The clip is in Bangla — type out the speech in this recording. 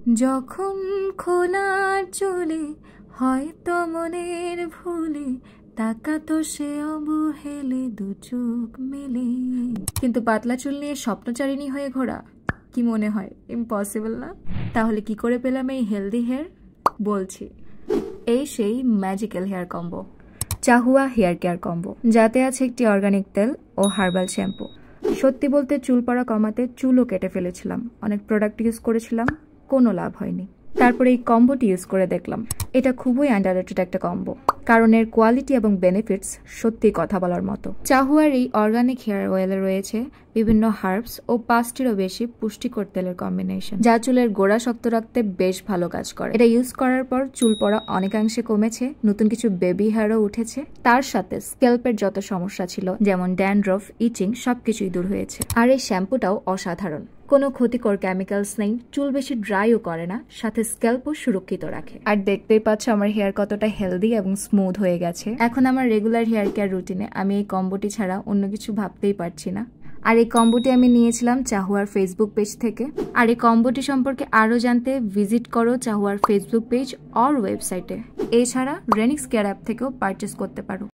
যখন খোলার চলে হয়তো মনের ভুলে তাকাতো সে অবহেলে দু চোখ মেলে। কিন্তু পাতলা চুল নিয়ে স্বপ্নচারিণী হয়ে ঘোরা কি মনে হয় ইম্পসিবল না? তাহলে কি করে পেলাম এই হেলদি হেয়ার? বলছি, এই সেই ম্যাজিক্যাল হেয়ার কম্বো, চাহুয়া হেয়ার কেয়ার কম্বো, যাতে আছে একটি অর্গানিক তেল ও হার্বাল শ্যাম্পু। সত্যি বলতে চুল পড়া কমাতে চুলও কেটে ফেলেছিলাম, অনেক প্রোডাক্ট ইউজ করেছিলাম, কোনো লাভ হয়নি। তারপরে এই কম্বোটি ইউজ করে দেখলাম, এটা খুবই আন্ডাররেটেড একটা কম্বো, কারণ এর কোয়ালিটি এবং বেনিফিটস সত্যি কথা বলার মতো। চাহুয়ার এই অর্গানিক হেয়ার অয়েলে রয়েছে বিভিন্ন হার্বস ও 5টিরও বেশি পুষ্টিকর তেলের কম্বিনেশন, যা চুলের গোড়া শক্ত রাখতে বেশ ভালো কাজ করে। এটা ইউজ করার পর চুল পড়া অনেকাংশে কমেছে, নতুন কিছু বেবি হেয়ারও উঠেছে, তার সাথে স্ক্যাল্পের যত সমস্যা ছিল যেমন ড্যান্ড্রফ, ইচিং সবকিছুই দূর হয়েছে। আর এই শ্যাম্পুটাও অসাধারণ, কোনো ক্ষতিকর কেমিক্যালস নেই, চুল বেশি ড্রাইও করে না, সাথে স্ক্যাল্পও সুরক্ষিত রাখে। আর দেখতেই পাচ্ছ আমার হেয়ার কতটা হেলদি এবং স্মুথ হয়ে গেছে। এখন আমার রেগুলার হেয়ার কেয়ার রুটিনে আমি এই কম্বোটি ছাড়া অন্য কিছু ভাবতেই পারছি না। আর এই কম্বোটি আমি নিয়েছিলাম চাহুয়ার ফেসবুক পেজ থেকে। আর এই কম্বোটি সম্পর্কে আরও জানতে ভিজিট করো চাহুয়ার ফেসবুক পেজ অর ওয়েবসাইটে। এছাড়া রেনিক্স কেয়ার অ্যাপ থেকেও পারচেস করতে পারো।